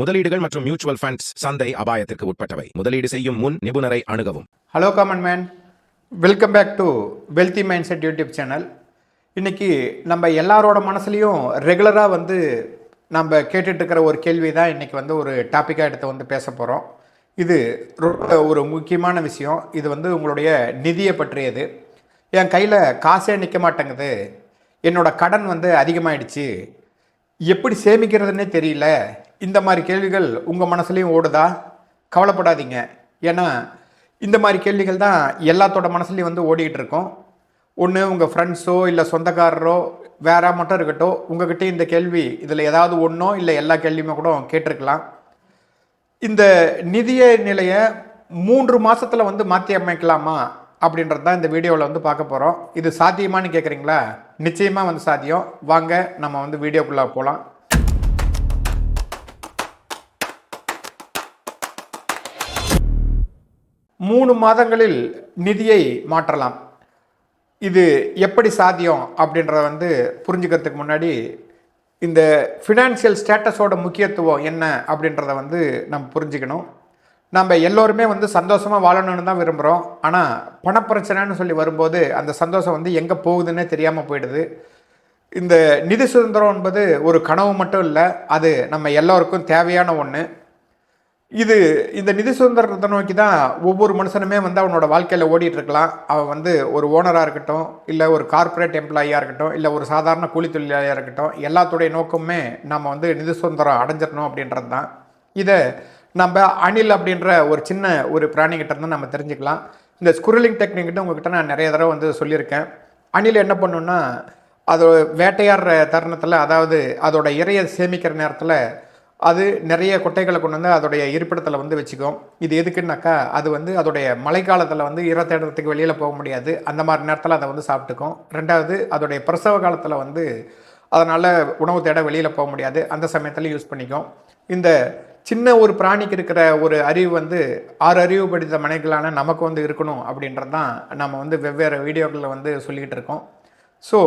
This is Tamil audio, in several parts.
முதலீடுகள் மற்றும் மியூச்சுவல் ஃபண்ட்ஸ் சந்தை அபாயத்திற்கு உட்பட்டவை. முதலீடு செய்யும் முன் நிபுணரை அணுகவும். Hello common man, welcome back to wealthy mindset YouTube channel. இன்றைக்கி நம்ம எல்லாரோட மனசுலையும் ரெகுலராக நம்ம கேட்டுட்ருக்கிற ஒரு கேள்வி தான் இன்றைக்கி ஒரு டாப்பிக்காக எடுத்து பேச போகிறோம். இது ரொம்ப ஒரு முக்கியமான விஷயம். இது உங்களுடைய நிதியை பற்றியது. என் கையில் காசே நிற்க மாட்டேங்குது, என்னோட கடன் அதிகமாகிடுச்சு, எப்படி சேமிக்கிறதுனே தெரியல, இந்த மாதிரி கேள்விகள் உங்கள் மனசுலையும் ஓடுதா? கவலைப்படாதீங்க. ஏன்னா இந்த மாதிரி கேள்விகள் தான் எல்லாத்தோட மனசுலையும் ஓடிக்கிட்டு இருக்கோம். ஒன்று உங்கள் ஃப்ரெண்ட்ஸோ இல்லை சொந்தக்காரரோ வேற மட்டும் இருக்கட்டும், உங்ககிட்ட இந்த கேள்வி இதில் ஏதாவது ஒன்றோ இல்லை எல்லா கேள்வியுமே கூட கேட்டிருக்கலாம். இந்த நிதிய நிலையை 3 மாதத்தில் மாற்றி அமைக்கலாமா அப்படின்றது தான் இந்த வீடியோவில் பார்க்க போகிறோம். இது சாத்தியமானு கேட்குறீங்களா? நிச்சயமாக சாத்தியம். வாங்க நம்ம வீடியோக்குள்ளே போகலாம். மூணு மாதங்களில் நிதியை மாற்றலாம். இது எப்படி சாத்தியம் அப்படின்றத புரிஞ்சுக்கிறதுக்கு முன்னாடி இந்த ஃபினான்ஷியல் ஸ்டேட்டஸோட முக்கியத்துவம் என்ன அப்படின்றத நம்ம புரிஞ்சுக்கணும். நம்ம எல்லோருமே சந்தோஷமாக வாழணும்னு தான் விரும்புகிறோம். ஆனால் பணப்பிரச்சனைன்னு சொல்லி வரும்போது அந்த சந்தோஷம் எங்கே போகுதுன்னே தெரியாமல் போயிடுது. இந்த நிதி சுதந்திரம் என்பது ஒரு கனவு மட்டும் இல்லை, அது நம்ம எல்லோருக்கும் தேவையான ஒன்று. இந்த நிதி சுதந்திரத்தை நோக்கி தான் ஒவ்வொரு மனுஷனுமே அவனோட வாழ்க்கையில் ஓடிட்டு இருக்கலாம். அவன் ஒரு ஓனராக இருக்கட்டும், இல்லை ஒரு கார்ப்பரேட் எம்ப்ளாயியாக இருக்கட்டும், இல்லை ஒரு சாதாரண கூலி தொழிலாளியாக இருக்கட்டும், எல்லாத்துடைய நோக்கமே நம்ம நிதி சுதந்திரம் அடைஞ்சிடணும் அப்படின்றது தான். இதை நம்ம அணில் அப்படின்ற ஒரு சின்ன ஒரு பிராணிகிட்ட இருந்து நம்ம தெரிஞ்சுக்கலாம். இந்த ஸ்குரலிங் டெக்னிக்கிட்ட உங்ககிட்ட நான் நிறைய தடவை சொல்லியிருக்கேன். அணில் என்ன பண்ணுன்னா, அது வேட்டையாடுற தருணத்தில், அதாவது அதோட இரையை சேமிக்கிற நேரத்தில் அது நிறைய கொட்டைகளை கொண்டு அதோடைய இருப்பிடத்தில் வச்சுக்கும். இது எதுக்குன்னாக்கா, அது அதோடைய மழைக்காலத்தில் இரை தேடுறதுக்கு வெளியில் போக முடியாது, அந்த மாதிரி நேரத்தில் அதை சாப்பிட்டுக்கும். ரெண்டாவது, அதோடைய பிரசவ காலத்தில் அதனால் உணவு தேட வெளியில் போக முடியாது, அந்த சமயத்தில் யூஸ் பண்ணிக்கும். இந்த சின்ன ஒரு பிராணிக்கு இருக்கிற ஒரு அறிவு 6 அறிவு படித்த மனைகளான நமக்கு இருக்கணும் அப்படின்றது தான் நம்ம வெவ்வேறு வீடியோக்களில் சொல்லிக்கிட்டு இருக்கோம். ஸோ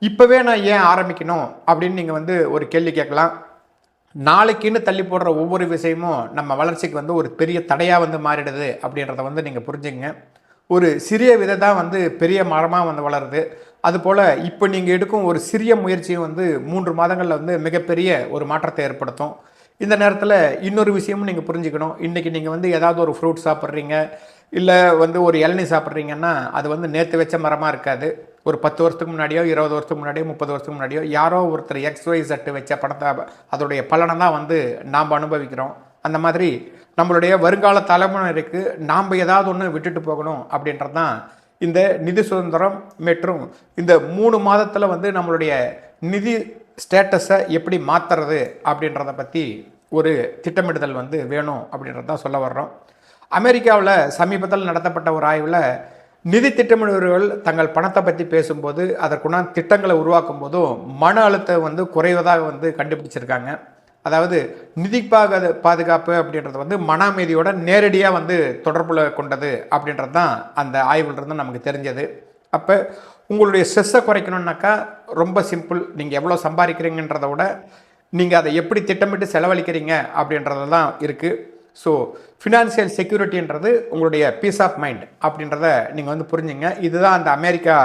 இப்போவே நான் ஏன் ஆரம்பிக்கணும் அப்படின்னு நீங்கள் ஒரு கேள்வி கேட்கலாம். நாளைக்குன்னு தள்ளி போடுற ஒவ்வொரு விஷயமும் நம்ம வளர்ச்சிக்கு ஒரு பெரிய தடையாக மாறிடுது அப்படின்றத நீங்கள் புரிஞ்சுங்க. ஒரு சிறிய விதை தான் பெரிய மரமாக வளருது. அதுபோல் இப்போ நீங்கள் எடுக்கும் ஒரு சிறிய முயற்சியும் 3 மாதங்களில் மிகப்பெரிய ஒரு மாற்றத்தை ஏற்படுத்தும். இந்த நேரத்தில் இன்னொரு விஷயமும் நீங்கள் புரிஞ்சுக்கணும். இன்றைக்கி நீங்கள் ஏதாவது ஒரு ஃப்ரூட் சாப்பிட்றீங்க, இல்லை ஒரு இளநீ சாப்பிட்றீங்கன்னா அது நேற்று வச்ச மரமாக இருக்காது. ஒரு 10 வருஷத்துக்கு முன்னாடியோ, 20 வருஷத்துக்கு முன்னாடியோ, 30 வருஷத்துக்கு முன்னாடியோ யாரோ ஒருத்தர் XYZ வச்ச பணத்தை, அதோடைய பலனை தான் நாம் அனுபவிக்கிறோம். அந்த மாதிரி நம்மளுடைய வருங்கால தலைமுறைக்கு நாம் ஏதாவது ஒன்று விட்டுட்டு போகணும் அப்படின்றது தான் இந்த நிதி சுதந்திரம். மற்றும் இந்த 3 மாதத்தில் நம்மளுடைய நிதி ஸ்டேட்டஸை எப்படி மாற்றுறது அப்படின்றத பற்றி ஒரு திட்டமிடுதல் வேணும் அப்படின்றது தான் சொல்ல வர்றோம். அமெரிக்காவில் சமீபத்தில் நடத்தப்பட்ட ஒரு ஆய்வில் நிதி திட்டமிடுபவர்கள் தங்கள் பணத்தை பற்றி பேசும்போது, அதற்குண்டான திட்டங்களை உருவாக்கும் போதும் மன அழுத்தம் குறைவதாக கண்டுபிடிச்சிருக்காங்க. அதாவது நிதி பாதுகாப்பு அப்படின்றது மன அமைதியோட நேரடியாக தொடர்புல கொண்டது அப்படின்றது தான் அந்த ஆய்வுலேருந்து நமக்கு தெரிஞ்சது. அப்போ உங்களுடைய ஸ்ட்ரெஸ்ஸை குறைக்கணுன்னாக்கா ரொம்ப சிம்பிள். நீங்கள் எவ்வளோ சம்பாதிக்கிறீங்கன்றதை விட நீங்கள் அதை எப்படி திட்டமிட்டு செலவழிக்கிறீங்க அப்படின்றது தான் இருக்குது. ஸோ ஃபினான்ஷியல் செக்யூரிட்டின்றது உங்களுடைய பீஸ் ஆஃப் மைண்ட் அப்படின்றத நீங்கள் புரிஞ்சுங்க. இதுதான் அந்த அமெரிக்கா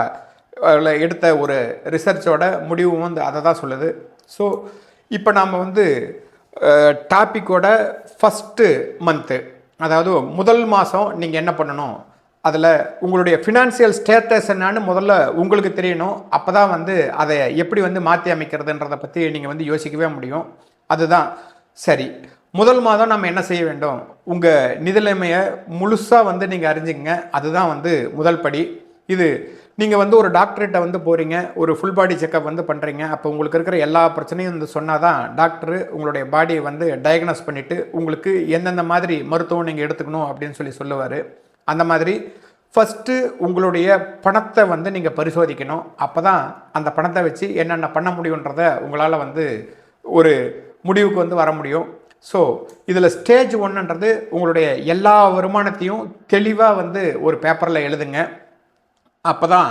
எடுத்த ஒரு ரிசர்ச்சோட முடிவும் அதை தான் சொல்லுது. ஸோ இப்போ நாம் டாப்பிக்கோட ஃபஸ்ட்டு மந்த்து, அதாவது முதல் மாதம் நீங்கள் என்ன பண்ணணும், அதில் உங்களுடைய ஃபினான்ஷியல் ஸ்டேட்டஸ் என்னான்னு முதல்ல உங்களுக்கு தெரியணும். அப்போ தான் அதை எப்படி மாற்றி அமைக்கிறதுன்றதை பற்றி நீங்கள் யோசிக்கவே முடியும். அதுதான் சரி. முதல் மாதம் நம்ம என்ன செய்ய வேண்டும், உங்கள் நிதிநிலைமையை முழுசாக நீங்கள் அறிஞ்சிங்க. அதுதான் முதல் படி. இது நீங்கள் ஒரு டாக்டர்கிட்ட போகிறீங்க, ஒரு ஃபுல் பாடி செக்கப் பண்ணுறீங்க. அப்போ உங்களுக்கு இருக்கிற எல்லா பிரச்சனையும் சொன்னால் தான் டாக்டரு உங்களுடைய பாடியை டயக்னோஸ் பண்ணிவிட்டு உங்களுக்கு எந்தெந்த மாதிரி மருத்துவம் நீங்கள் எடுத்துக்கணும் அப்படின்னு சொல்லுவார். அந்த மாதிரி ஃபஸ்ட்டு உங்களுடைய பணத்தை நீங்கள் பரிசோதிக்கணும். அப்போ தான் அந்த பணத்தை வச்சு என்னென்ன பண்ண முடியுன்றதை உங்களால் ஒரு முடிவுக்கு வர முடியும். ஸோ இதில் ஸ்டேஜ் 1ன்றது உங்களுடைய எல்லா வருமானத்தையும் தெளிவாக ஒரு பேப்பரில் எழுதுங்க. அப்போ தான்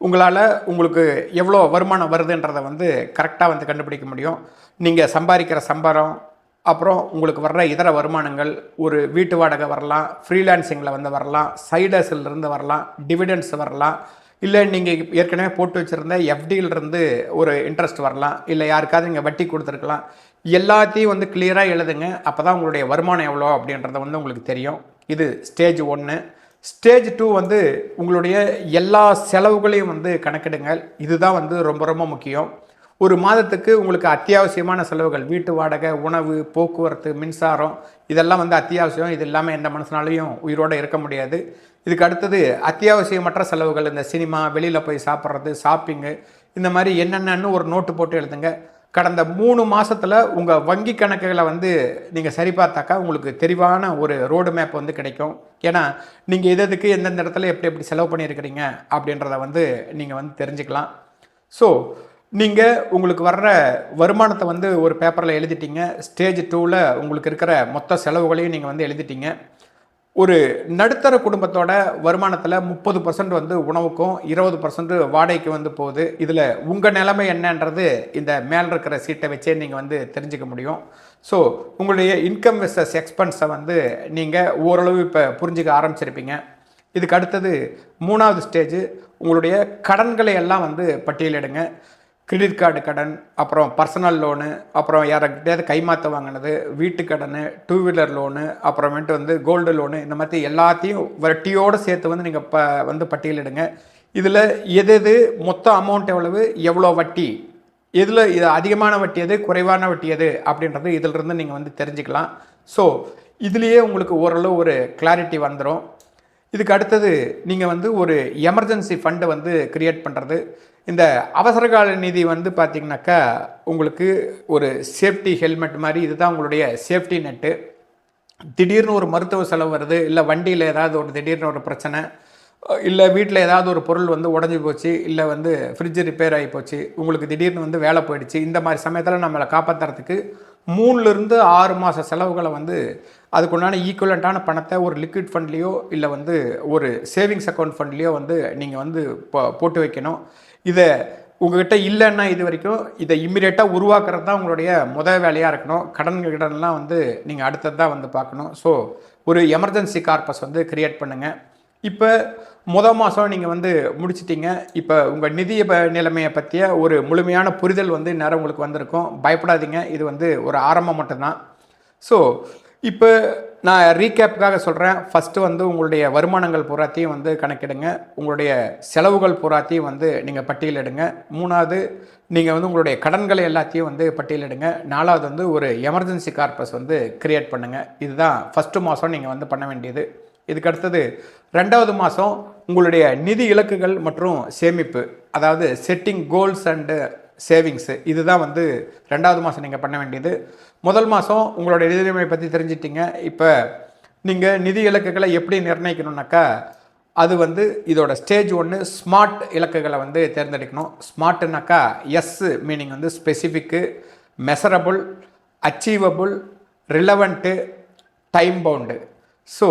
உங்களால் உங்களுக்கு எவ்வளோ வருமானம் வருதுன்றதை கரெக்டாக கண்டுபிடிக்க முடியும். நீங்கள் சம்பாதிக்கிற சம்பளம், அப்புறம் உங்களுக்கு வர்ற இதர வருமானங்கள், ஒரு வீட்டு வாடகை வரலாம், ஃப்ரீலான்சிங்கில் வந்து வரலாம், சைடு ஹசில்லேருந்து வரலாம், டிவிடெண்ட்ஸ் வரலாம், இல்லை நீங்கள் ஏற்கனவே போட்டு வச்சுருந்த எஃப்டியிலிருந்து ஒரு இன்ட்ரெஸ்ட் வரலாம், இல்லை யாருக்காவது நீங்கள் வட்டி கொடுத்துருக்கலாம். எல்லாத்தையும் வந்து கிளியராக எழுதுங்க. அப்போ தான் உங்களுடைய வருமானம் எவ்வளோ அப்படின்றத வந்து உங்களுக்கு தெரியும். இது ஸ்டேஜ் 1. ஸ்டேஜ் 2 வந்து உங்களுடைய எல்லா செலவுகளையும் வந்து கணக்கிடுங்கள். இதுதான் வந்து ரொம்ப ரொம்ப முக்கியம். ஒரு மாதத்துக்கு உங்களுக்கு அத்தியாவசியமான செலவுகள், வீட்டு வாடகை, உணவு, போக்குவரத்து, மின்சாரம், இதெல்லாம் வந்து அத்தியாவசியம். இது இல்லாமல் எந்த மனுஷனாலையும் உயிரோடு இருக்க முடியாது. இதுக்கு அடுத்தது அத்தியாவசியமற்ற செலவுகள், இந்த சினிமா, வெளியில் போய் சாப்பிட்றது, ஷாப்பிங்கு, இந்த மாதிரி என்னென்னு ஒரு நோட்டு போட்டு எழுதுங்க. கடந்த 3 மாதத்தில் உங்கள் வங்கி கணக்குகளை வந்து நீங்கள் சரி பார்த்தாக்கா உங்களுக்கு தெளிவான ஒரு ரோடு மேப் வந்து கிடைக்கும். ஏன்னா நீங்கள் எதுக்கு எந்தெந்த இடத்துல எப்படி எப்படி செலவு பண்ணியிருக்கிறீங்க அப்படின்றத வந்து நீங்கள் வந்து தெரிஞ்சுக்கலாம். ஸோ நீங்கள் உங்களுக்கு வர்ற வருமானத்தை வந்து ஒரு பேப்பரில் எழுதிட்டீங்க. ஸ்டேஜ் 2ல் உங்களுக்கு இருக்கிற மொத்த செலவுகளையும் நீங்கள் வந்து எழுதிட்டீங்க. ஒரு நடுத்தர குடும்பத்தோட வருமானத்தில் 30% வந்து உணவுக்கும் 20% வாடகைக்கு வந்து போகுது. இதில் உங்கள் நிலைமை என்னன்றது இந்த மேலே இருக்கிற சீட்டை வச்சே நீங்கள் வந்து தெரிஞ்சுக்க முடியும். ஸோ உங்களுடைய இன்கம் வெர்சஸ் எக்ஸ்பென்ஸை வந்து நீங்கள் ஓரளவு இப்போ புரிஞ்சுக்க ஆரம்பிச்சிருப்பீங்க. இதுக்கு அடுத்தது 3வது ஸ்டேஜ், உங்களுடைய கடன்களை எல்லாம் வந்து பட்டியலிடுங்க. கிரெடிட் கார்டு கடன், அப்புறம் பர்சனல் லோனு, அப்புறம் யார்கிட்டயாவது கைமாற்ற வாங்கினது, வீட்டு கடன், 2 வீலர் லோனு, அப்புறமேட்டு வந்து கோல்டு லோனு, இந்த மாதிரி எல்லாத்தையும் வட்டியோடு சேர்த்து வந்து நீங்கள் வந்து பட்டியலிடுங்க. இதில் எது மொத்த அமௌண்ட் எவ்வளோ வட்டி, எதில் இது அதிகமான வட்டி எது, குறைவான வட்டி எது அப்படின்றது இதிலிருந்து நீங்கள் வந்து தெரிஞ்சுக்கலாம். ஸோ இதுலேயே உங்களுக்கு ஓரளவு ஒரு கிளாரிட்டி வந்துடும். இதுக்கு அடுத்தது நீங்கள் வந்து ஒரு எமர்ஜென்சி ஃபண்டு வந்து க்ரியேட் பண்ணுறது. இந்த அவசரகால நிதி வந்து பார்த்திங்கனாக்கா உங்களுக்கு ஒரு சேஃப்டி ஹெல்மெட் மாதிரி, இதுதான் உங்களுடைய சேஃப்டி நெட்டு. திடீர்னு ஒரு மருத்துவ செலவு வருது, இல்லை வண்டியில் ஏதாவது ஒரு திடீர்னு ஒரு பிரச்சனை, இல்லை வீட்டில் ஏதாவது ஒரு பொருள் வந்து உடஞ்சி போச்சு, இல்லை வந்து ஃப்ரிட்ஜ் ரிப்பேர் ஆகி போச்சு, உங்களுக்கு திடீர்னு வந்து வேலை போயிடுச்சு. இந்த மாதிரி சமயத்தில் நம்மளை காப்பாற்றுறதுக்கு 3லேருந்து 6 மாத செலவுகளை வந்து அதுக்குண்டான ஈக்குவலண்ட்டான பணத்தை ஒரு லிக்விட் ஃபண்ட்லேயோ இல்லை வந்து ஒரு சேவிங்ஸ் அக்கௌண்ட் ஃபண்ட்லேயோ வந்து நீங்கள் வந்து போட்டு வைக்கணும். இதை உங்கள்கிட்ட இல்லைன்னா இது வரைக்கும் இதை இம்மிடியேட்டாக உருவாக்குறது தான் உங்களுடைய வேலையாக இருக்கணும். கடன்லாம் வந்து நீங்கள் அடுத்தது தான் வந்து பார்க்கணும். ஸோ ஒரு எமர்ஜென்சி கார்பஸ் வந்து க்ரியேட் பண்ணுங்கள். இப்போ மாதம் நீங்கள் வந்து முடிச்சிட்டிங்க. இப்போ உங்கள் நிதி நிலைமையை பற்றிய ஒரு முழுமையான புரிதல் வந்து இந்நேரம் உங்களுக்கு வந்திருக்கும். பயப்படாதீங்க, இது வந்து ஒரு ஆரம்பம் மட்டும்தான். ஸோ இப்போ நான் ரீகேப்புக்காக சொல்கிறேன். ஃபஸ்ட்டு வந்து உங்களுடைய வருமானங்கள் பூராத்தையும் வந்து கணக்கிடுங்க. உங்களுடைய செலவுகள் பூராத்தையும் வந்து நீங்கள் பட்டியலிடுங்க. 3வது நீங்கள் வந்து உங்களுடைய கடன்களை எல்லாத்தையும் வந்து பட்டியலிடுங்க. 4வது வந்து ஒரு எமர்ஜென்சி கார்பஸ் வந்து க்ரியேட் பண்ணுங்கள். இதுதான் ஃபஸ்ட்டு மாதம் நீங்கள் வந்து பண்ண வேண்டியது. இதுக்கு அடுத்தது 2வது மாதம் உங்களுடைய நிதி இலக்குகள் மற்றும் சேமிப்பு, அதாவது செட்டிங் கோல்ஸ் அண்டு சேவிங்ஸு, இதுதான் வந்து 2வது மாதம் நீங்கள் பண்ண வேண்டியது. முதல் மாதம் உங்களுடைய நிதி நிலைமை பற்றி தெரிஞ்சிட்டிங்க. இப்போ நீங்கள் நிதி இலக்குகளை எப்படி நிர்ணயிக்கணுன்னாக்கா அது வந்து இதோட ஸ்டேஜ் 1 ஸ்மார்ட் இலக்குகளை வந்து தேர்ந்தெடுக்கணும். ஸ்மார்ட்னாக்கா எஸ் மீனிங் வந்து ஸ்பெசிஃபிக்கு, மெசரபுள், அச்சீவபுள், ரிலவெண்ட்டு, டைம் பவுண்டு. ஸோ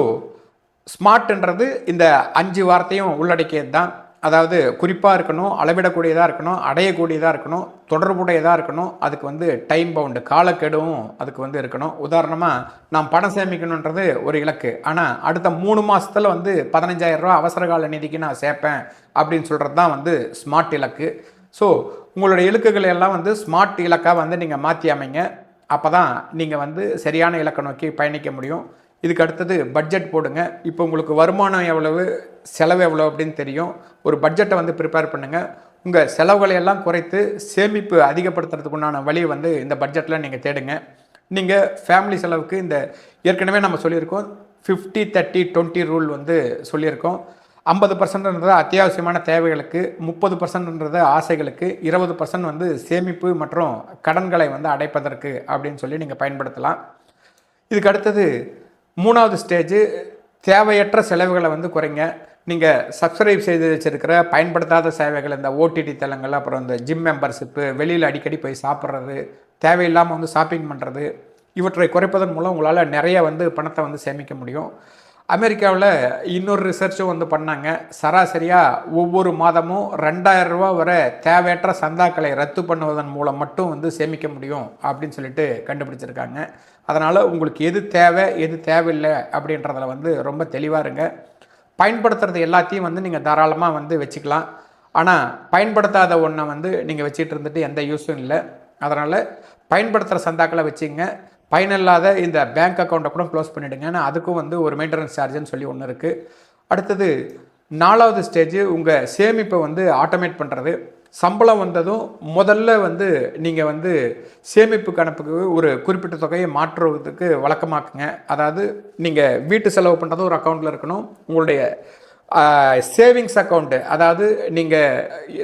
ஸ்மார்ட்ன்றது இந்த 5 வார்த்தையும் உள்ளடக்கியது தான். அதாவது குறிப்பாக இருக்கணும், அளவிடக்கூடியதாக இருக்கணும், அடையக்கூடியதாக இருக்கணும், தொடர்புடையதாக இருக்கணும், அதுக்கு வந்து டைம் பவுண்டு காலக்கெடுவும் அதுக்கு வந்து இருக்கணும். உதாரணமாக நான் பணம் சேமிக்கணுன்றது ஒரு இலக்கு, ஆனால் அடுத்த 3 மாதத்தில் வந்து 15,000 ரூபா அவசரகால நிதிக்கு நான் சேர்ப்பேன் அப்படின்னு சொல்கிறது தான் வந்து ஸ்மார்ட் இலக்கு. ஸோ உங்களுடைய இலக்குகளை எல்லாம் வந்து ஸ்மார்ட் இலக்காக வந்து நீங்கள் மாற்றி அமைங்க. அப்போ தான் நீங்கள் வந்து சரியான இலக்கை நோக்கி பயணிக்க முடியும். இதுக்கு அடுத்தது பட்ஜெட் போடுங்க. இப்போ உங்களுக்கு வருமானம் எவ்வளவு, செலவு எவ்வளோ அப்படின்னு தெரியும். ஒரு பட்ஜெட்டை வந்து ப்ரிப்பேர் பண்ணுங்கள். உங்கள் செலவுகளை எல்லாம் குறைத்து சேமிப்பு அதிகப்படுத்துறதுக்கு உண்டான வழியை வந்து இந்த பட்ஜெட்டில் நீங்கள் தேடுங்க. நீங்கள் ஃபேமிலி செலவுக்கு இந்த ஏற்கனவே நம்ம சொல்லியிருக்கோம் 50-30-20 ரூல் வந்து சொல்லியிருக்கோம். 50%ன்றது அத்தியாவசியமான தேவைகளுக்கு, 30%ன்றது ஆசைகளுக்கு, 20% வந்து சேமிப்பு மற்றும் கடன்களை வந்து அடைப்பதற்கு அப்படின்னு சொல்லி நீங்கள் பயன்படுத்தலாம். இதுக்கு அடுத்தது 3வது ஸ்டேஜ் தேவையற்ற செலவுகளை வந்து குறைங்க. நீங்கள் சப்ஸ்கிரைப் செய்து வச்சுருக்கிற பயன்படுத்தாத சேவைகள், இந்த ஓடிடி தளங்கள், அப்புறம் இந்த ஜிம் மெம்பர்ஷிப்பு, வெளியில் அடிக்கடி போய் சாப்பிட்றது, தேவையில்லாமல் வந்து ஷாப்பிங் பண்ணுறது, இவற்றை குறைப்பதன் மூலம் உங்களால் நிறைய வந்து பணத்தை வந்து சேமிக்க முடியும். அமெரிக்காவில் இன்னொரு ரிசர்ச்சும் வந்து பண்ணாங்க. சராசரியாக ஒவ்வொரு மாதமும் 2,000 ரூபா வரை தேவையற்ற சந்தாக்களை ரத்து பண்ணுவதன் மூலம் மட்டும் வந்து சேமிக்க முடியும் அப்படின்னு சொல்லிட்டு கண்டுபிடிச்சிருக்காங்க. அதனால் உங்களுக்கு எது தேவை எது தேவையில்லை அப்படின்றதில் வந்து ரொம்ப தெளிவாக இருங்க. பயன்படுத்துறது எல்லாத்தையும் வந்து நீங்கள் தாராளமாக வந்து வச்சுக்கலாம். ஆனால் பயன்படுத்தாத ஒன்றை வந்து நீங்கள் வச்சுட்டு இருந்துட்டு எந்த யூஸும் இல்லை. அதனால் பயன்படுத்துகிற சந்தாக்களை வச்சுங்க. பயனில்லாத இந்த பேங்க் அக்கௌண்ட்டை கூட க்ளோஸ் பண்ணிவிடுங்க. ஏன்னா அதுக்கும் வந்து ஒரு மெயின்டெனன்ஸ் சார்ஜுன்னு சொல்லி ஒன்று இருக்குது. அடுத்தது 4வது ஸ்டேஜ் உங்கள் சேமிப்பை வந்து ஆட்டோமேட் பண்ணுறது. சம்பளம் வந்ததும் முதல்ல வந்து நீங்கள் வந்து சேமிப்பு கணக்குக்கு ஒரு குறிப்பிட்ட தொகையை மாற்றுவதற்கு வழக்கமாக்குங்க. அதாவது நீங்கள் வீட்டு செலவு பண்ணுறது ஒரு அக்கௌண்ட்டில் இருக்கணும். உங்களுடைய சேவிங்ஸ் அக்கௌண்ட்டு, அதாவது நீங்கள்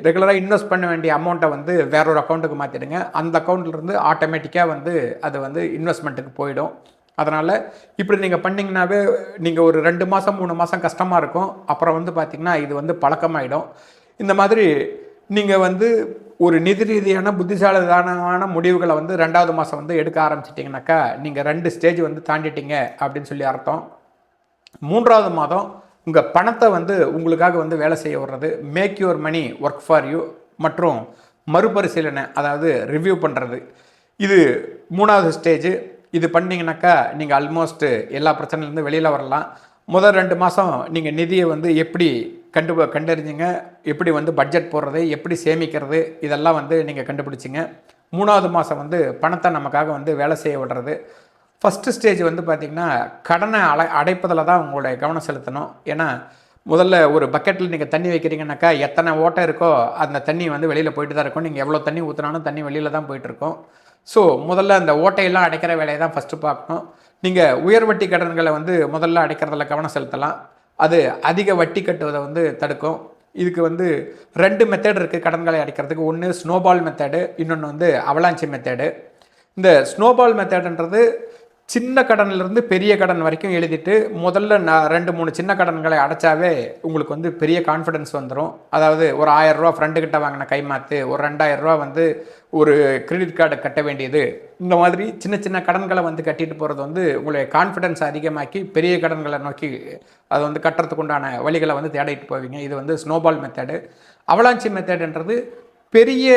ரெகுலராக இன்வெஸ்ட் பண்ண வேண்டிய அமௌண்ட்டை வந்து வேற ஒரு அக்கௌண்ட்டுக்கு மாற்றிடுங்க. அந்த அக்கௌண்ட்லேருந்து ஆட்டோமேட்டிக்காக வந்து அது வந்து இன்வெஸ்ட்மெண்ட்டுக்கு போயிடும். அதனால் இப்படி நீங்கள் பண்ணிங்கனாவே நீங்கள் ஒரு 2 மாதம் 3 மாதம் கஷ்டமாக இருக்கும். அப்புறம் வந்து பார்த்திங்கன்னா இது வந்து பழக்கமாயிடும். இந்த மாதிரி நீங்கள் வந்து ஒரு நிதி ரீதியான புத்திசாலித்தனமான முடிவுகளை வந்து 2வது மாதம் வந்து எடுக்க ஆரம்பிச்சிட்டிங்கனாக்கா நீங்கள் 2 ஸ்டேஜ் வந்து தாண்டிட்டீங்க அப்படின்னு சொல்லி அர்த்தம். 3வது மாதம் உங்கள் பணத்தை வந்து உங்களுக்காக வந்து வேலை செய்ய விடுறது, make your money work for you மற்றும் மறுபரிசீலனை, அதாவது ரிவ்யூ பண்ணுறது. இது 3வது ஸ்டேஜ். இது பண்ணிங்கனாக்கா நீங்கள் ஆல்மோஸ்ட் எல்லா பிரச்சனையிலேருந்து வெளியில் வரலாம். முதல் 2 மாதம் நீங்கள் நிதியை வந்து எப்படி கண்டறிஞ்சிங்க, எப்படி வந்து பட்ஜெட் போடுறது, எப்படி சேமிக்கிறது, இதெல்லாம் வந்து நீங்கள் கண்டுபிடிச்சிங்க. 3வது மாதம் வந்து பணத்தை நமக்காக வந்து வேலை செய்ய விடுறது. ஃபஸ்ட்டு ஸ்டேஜ் வந்து பார்த்திங்கன்னா கடனை அடைப்பதில் தான் உங்களுடைய கவனம் செலுத்தணும். ஏன்னா முதல்ல ஒரு பக்கெட்டில் நீங்கள் தண்ணி வைக்கிறீங்கன்னாக்கா எத்தனை ஓட்டை இருக்கோ அந்த தண்ணி வந்து வெளியில் போயிட்டு தான் இருக்கும். நீங்கள் எவ்வளோ தண்ணி ஊற்றினாலும் தண்ணி வெளியில் தான் போயிட்டுருக்கும். ஸோ முதல்ல அந்த ஓட்டையெல்லாம் அடைக்கிற வேலையை தான் ஃபஸ்ட்டு பார்க்கணும். நீங்கள் உயர் வட்டி கடன்களை வந்து முதல்ல அடைக்கிறதுல கவனம் செலுத்தலாம். அது அதிக வட்டி கட்டுவதை வந்து தடுக்கும். இதுக்கு வந்து 2 மெத்தட் இருக்குது கடன்களை அடைக்கிறதுக்கு. ஒன்று ஸ்னோபால் மெத்தடு, இன்னொன்று வந்து அவலாஞ்சி மெத்தடு. இந்த ஸ்னோபால் மெத்தடுன்றது சின்ன கடன்லேருந்து பெரிய கடன் வரைக்கும் எழுதிட்டு முதல்ல 2-3 சின்ன கடன்களை அடைச்சாவே உங்களுக்கு வந்து பெரிய கான்ஃபிடன்ஸ் வந்துடும். அதாவது ஒரு 1000 ரூபா ஃப்ரெண்டுக்கிட்ட வாங்கின கைமாத்து, ஒரு 2000 ரூபா வந்து ஒரு கிரெடிட் கார்டு கட்ட வேண்டியது, இந்த மாதிரி சின்ன சின்ன கடன்களை வந்து கட்டிட்டு போகிறது வந்து உங்களுடைய கான்ஃபிடன்ஸ் அதிகமாக்கி பெரிய கடன்களை நோக்கி அதை வந்து கட்டுறதுக்கு உண்டான வழிகளை வந்து தேடிட்டு போவீங்க. இது வந்து ஸ்னோபால் மெத்தடு. அவலாஞ்சி மெத்தடுன்றது பெரிய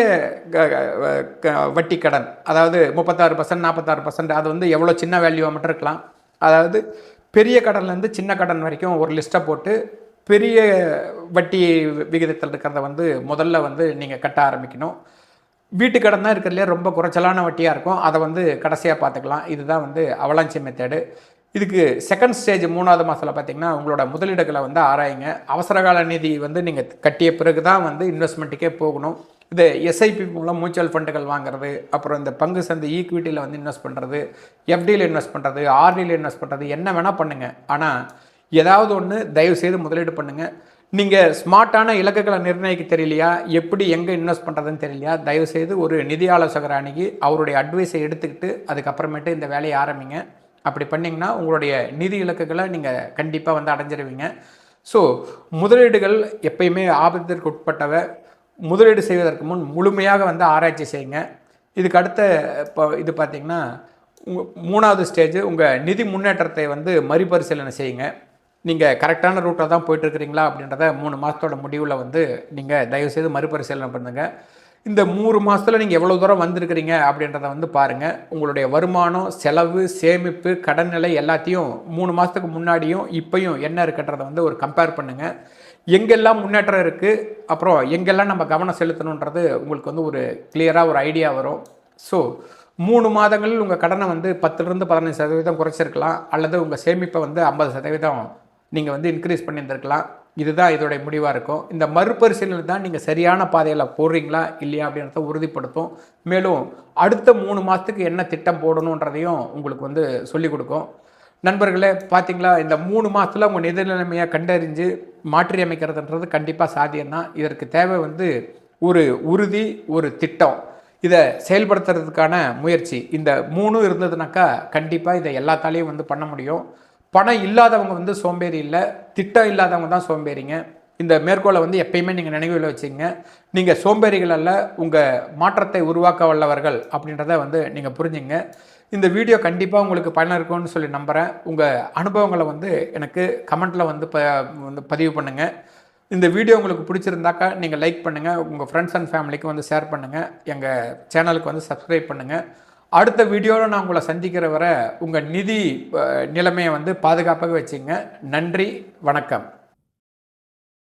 வட்டி கடன், அதாவது 36%, 46%, அது வந்து எவ்வளோ சின்ன வேல்யூவாக மட்டும் இருக்கலாம். அதாவது பெரிய கடன்லேருந்து சின்ன கடன் வரைக்கும் ஒரு லிஸ்ட்டை போட்டு பெரிய வட்டி விகிதத்தில் இருக்கிறத வந்து முதல்ல வந்து நீங்கள் கட்ட ஆரம்பிக்கணும். வீட்டு கடன் தான் இருக்கிறதுலே ரொம்ப குறைச்சலான வட்டியாக இருக்கும். அதை வந்து கடைசியாக பார்த்துக்கலாம். இதுதான் வந்து அவலாஞ்சி மெத்தடு. இதுக்கு செகண்ட் ஸ்டேஜ் 3வது மாதத்தில் பார்த்திங்கன்னா உங்களோட முதலீடுகளை வந்து ஆராயுங்க. அவசரகால நிதி வந்து நீங்கள் கட்டிய பிறகு தான் வந்து இன்வெஸ்ட்மெண்ட்டுக்கே போகணும். இது எஸ்ஐபி மூலம் மியூச்சுவல் ஃபண்டுகள் வாங்குறது, அப்புறம் இந்த பங்கு சந்தை ஈக்விட்டியில் வந்து இன்வெஸ்ட் பண்ணுறது, எஃப்டியில் இன்வெஸ்ட் பண்ணுறது, ஆர்டியில் இன்வெஸ்ட் பண்ணுறது, என்ன வேணால் பண்ணுங்கள். ஆனால் ஏதாவது ஒன்று தயவுசெய்து முதலீடு பண்ணுங்கள். நீங்கள் ஸ்மார்ட்டான இலக்குகளை நிர்ணயிக்க தெரியலையா, எப்படி எங்கே இன்வெஸ்ட் பண்ணுறதுன்னு தெரியலையா, தயவுசெய்து ஒரு நிதி ஆலோசகரை அணுகி அவருடைய அட்வைஸை எடுத்துக்கிட்டு அதுக்கப்புறமேட்டு இந்த வேலையை ஆரம்பிங்க. அப்படி பண்ணிங்கன்னா உங்களுடைய நிதி இலக்குகளை நீங்கள் கண்டிப்பாக வந்து அடைஞ்சிருவீங்க. ஸோ முதலீடுகள் எப்பயுமே ஆபத்திற்கு உட்பட்டவை. முதலீடு செய்வதற்கு முன் முழுமையாக வந்து ஆராய்ச்சி செய்யுங்க. இதுக்கு அடுத்த இது பார்த்திங்கன்னா 3வது ஸ்டேஜ் உங்கள் நிதி முன்னேற்றத்தை வந்து மறுபரிசீலனை செய்யுங்க. நீங்கள் கரெக்டான ரூட்டை தான் போயிட்டுருக்கிறீங்களா அப்படின்றத 3 மாதத்தோட முடிவில் வந்து நீங்கள் தயவுசெய்து மறுபரிசீலனை பண்ணுங்கள். இந்த 3 மாதத்தில் நீங்கள் எவ்வளோ தூரம் வந்திருக்கிறீங்க அப்படின்றத வந்து பாருங்கள். உங்களுடைய வருமானம், செலவு, சேமிப்பு, கடன் நிலை எல்லாத்தையும் 3 மாதத்துக்கு முன்னாடியும் இப்போயும் என்ன இருக்குன்றதை வந்து ஒரு கம்பேர் பண்ணுங்கள். எங்கெல்லாம் முன்னேற்றம் இருக்குது, அப்புறம் எங்கெல்லாம் நம்ம கவனம் செலுத்தணுன்றது உங்களுக்கு வந்து ஒரு கிளியராக ஒரு ஐடியா வரும். ஸோ 3 மாதங்களில் உங்கள் கடனை வந்து 10லிருந்து 15% குறைச்சிருக்கலாம், அல்லது உங்கள் சேமிப்பை வந்து 50% நீங்கள் வந்து இன்க்ரீஸ் பண்ணியிருந்திருக்கலாம். இதுதான் இதோடைய முடிவாக இருக்கும். இந்த மறுபரிசீலனை தான் நீங்கள் சரியான பாதையில் போடுறீங்களா இல்லையா அப்படின்றத உறுதிப்படுத்தும். மேலும் அடுத்த 3 மாதத்துக்கு என்ன திட்டம் போடணுன்றதையும் உங்களுக்கு வந்து சொல்லிக் கொடுக்கும். நண்பர்களே, பார்த்தீங்களா, இந்த 3 மாதத்தில் உங்கள் நிதி நிலைமையை கண்டறிஞ்சு மாற்றி அமைக்கிறதுன்றது கண்டிப்பாக சாத்தியம்தான். இதற்கு தேவை வந்து ஒரு உறுதி, ஒரு திட்டம், இதை செயல்படுத்துறதுக்கான முயற்சி. இந்த 3 இருந்ததுனாக்கா கண்டிப்பாக இதை எல்லாத்தாலையும் வந்து பண்ண முடியும். பணம் இல்லாதவங்க வந்து சோம்பேறி இல்லை, திட்டம் இல்லாதவங்க தான் சோம்பேறிங்க. இந்த மேற்கோளை வந்து எப்பயுமே நீங்கள் நினைவில் வச்சுங்க. நீங்கள் சோம்பேறிகள் அல்ல, உங்கள் மாற்றத்தை உருவாக்க வல்லவர்கள் அப்படின்றத வந்து நீங்கள் புரிஞ்சுங்க. இந்த வீடியோ கண்டிப்பாக உங்களுக்கு பயனாக இருக்கும்னு சொல்லி நம்புகிறேன். உங்கள் அனுபவங்களை வந்து எனக்கு கமெண்ட்டில் வந்து பதிவு பண்ணுங்கள். இந்த வீடியோ உங்களுக்கு பிடிச்சிருந்தாக்கா நீங்கள் லைக் பண்ணுங்கள், உங்கள் ஃப்ரெண்ட்ஸ் அண்ட் ஃபேமிலிக்கு வந்து ஷேர் பண்ணுங்கள், எங்கள் சேனலுக்கு வந்து சப்ஸ்கிரைப் பண்ணுங்கள். அடுத்த வீடியோவில் நான் உங்களை சந்திக்கிற வரை உங்கள் நிதி நிலைமையை வந்து பாதுகாப்பாக வச்சுங்க. நன்றி, வணக்கம்.